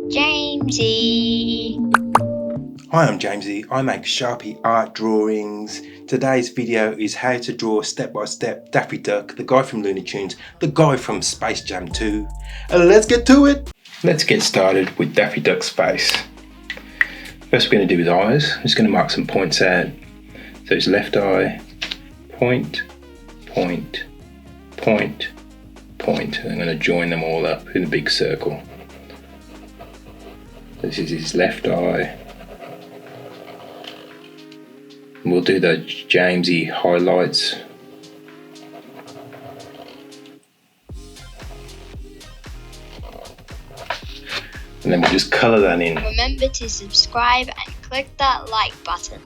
Jamesy. Hi, I'm Jamesy. I make Sharpie art drawings. Today's video is how to draw step by step Daffy Duck, the guy from Looney Tunes, the guy from Space Jam 2. Let's get to it! Let's get started with Daffy Duck Space. First we're going to do his eyes. I'm just going to mark some points out. So his left eye, point, point, point, point. And I'm going to join them all up in a big circle. This is his left eye. And we'll do the Jamesy highlights. And then we'll just colour that in. Remember to subscribe and click that like button.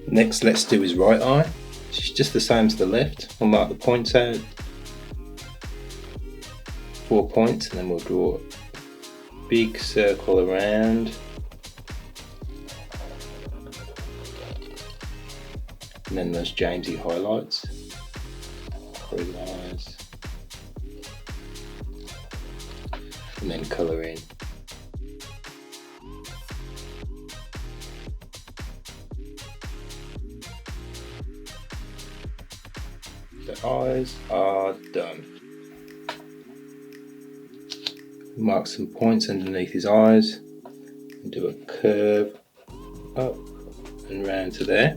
Next, let's do his right eye. It's just the same as the left. We'll mark the points out. 4 points, and then we'll draw a big circle around. And then those Jamesy highlights for his eyes. And then colour in. The eyes are done. Mark some points underneath his eyes and do a curve up and round to there,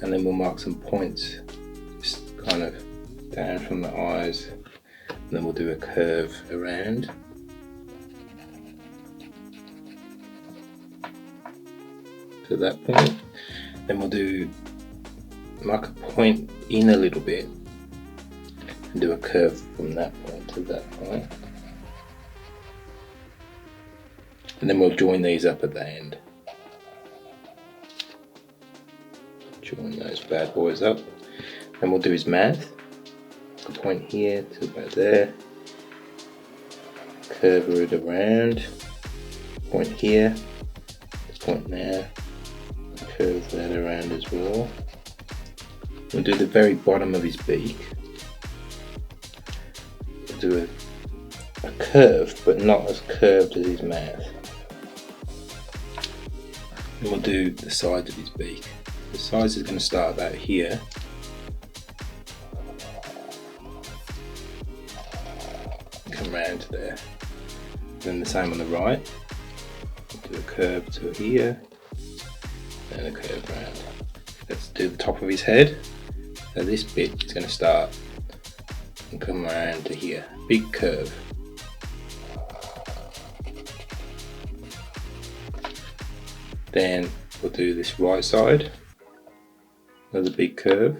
and then we'll mark some points just kind of down from the eyes, and then we'll do a curve around. To that point, then we'll mark a point in a little bit and do a curve from that point to that point. And then we'll join these up at the end. Join those bad boys up. Then we'll do his mouth. A point here to about there. Curve it around. Point here. Point there. Curve that around as well. We'll do the very bottom of his beak. We'll do a curve, but not as curved as his mouth. And we'll do the sides of his beak. The sides is going to start about here. Come round to there. Then the same on the right. We'll do a curve to here. And a curve round. Let's do the top of his head. So this bit is going to start and come around to here. Big curve. Then we'll do this right side, another big curve.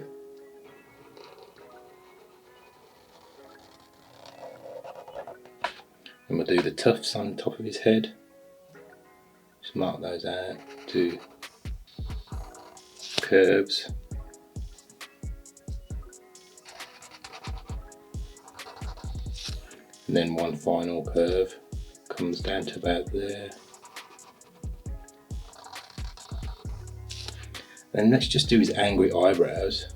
And we'll do the tufts on top of his head. Just mark those out, do curves. And then one final curve comes down to about there. Then let's just do his angry eyebrows.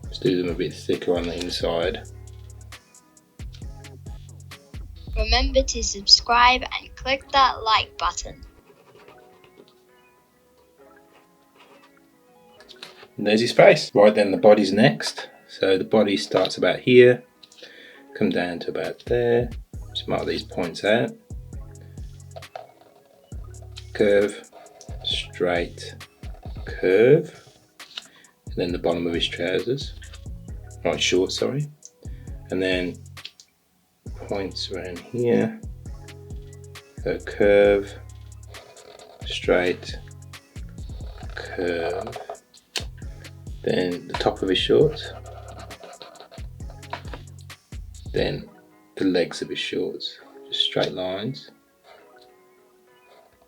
Let's do them a bit thicker on the inside. Remember to subscribe and click that like button. And there's his face. Right, then the body's next. So the body starts about here, come down to about there. Just mark these points out. Curve, straight, curve, and then the bottom of his trousers, right shorts, sorry, and then points around here, so curve, straight, curve, then the top of his shorts, then the legs of his shorts, just straight lines.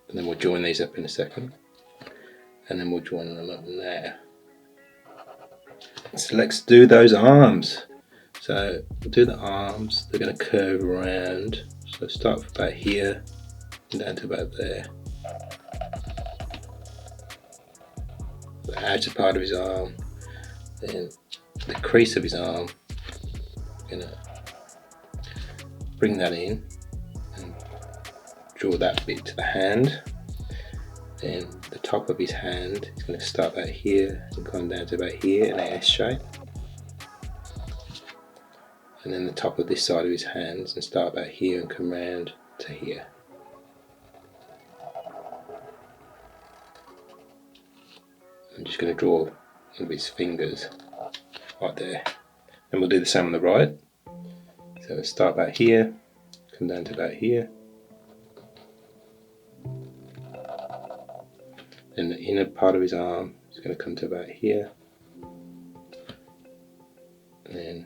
And then we'll join these up in a second, and then we'll join them up there. So let's do those arms. So we'll do the arms, they're going to curve around. So start from about here and down to about there. the outer part of his arm, then the crease of his arm. Gonna bring that in and draw that bit to the hand. Then the top of his hand is going to start about here and come down to about here in an S shape. And then the top of this side of his hands and start about here and come round to here. I'm just going to draw one of his fingers right there. And we'll do the same on the right. So we'll start about here, come down to about here. Then the inner part of his arm is going to come to about here. And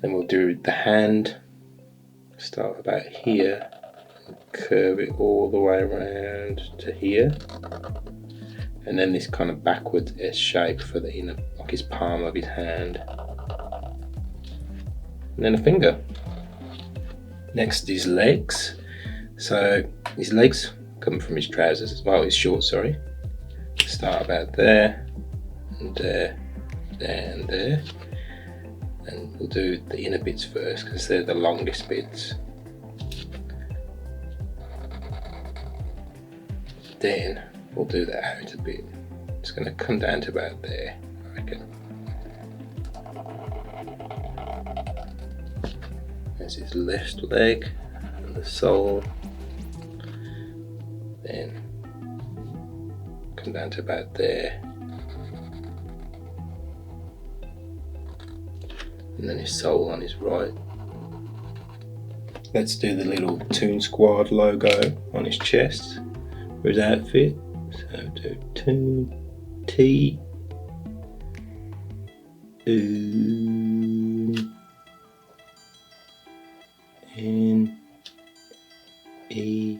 then we'll do the hand, start about here, and curve it all the way around to here. And then this kind of backwards S shape for the inner, like his palm of his hand. And then a finger. Next, his legs. So his legs come from his trousers, well, his shorts, sorry. Start about there, and there, there, and there. And we'll do the inner bits first because they're the longest bits. Then we'll do the outer bit. It's going to come down to about there, I reckon. There's his left leg and the sole. Then come down to about there. And then his sole on his right. Let's do the little Toon Squad logo on his chest for his outfit. So do Toon T N E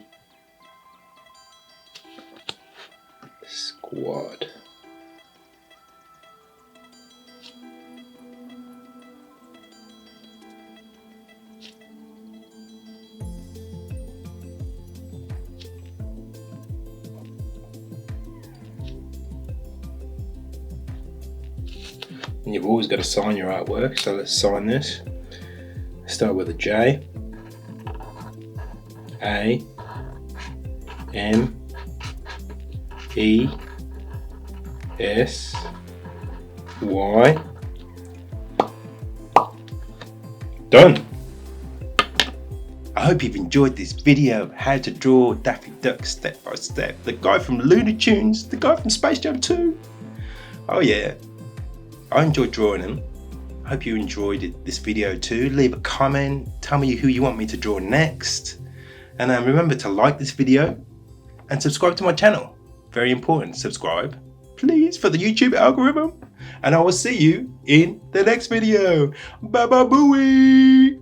Squad. And you've always got to sign your artwork, so let's sign this. Start with a J, A, M, E, S, Y. Done! I hope you've enjoyed this video of how to draw Daffy Duck step by step. The guy from Looney Tunes, the guy from Space Jam 2. Oh yeah, I enjoyed drawing him. I hope you enjoyed this video too. Leave a comment, tell me who you want me to draw next. And remember to like this video and subscribe to my channel. Very important, subscribe, please, for the YouTube algorithm. And I will see you in the next video. Bye bye booey!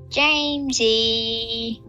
Jamesy.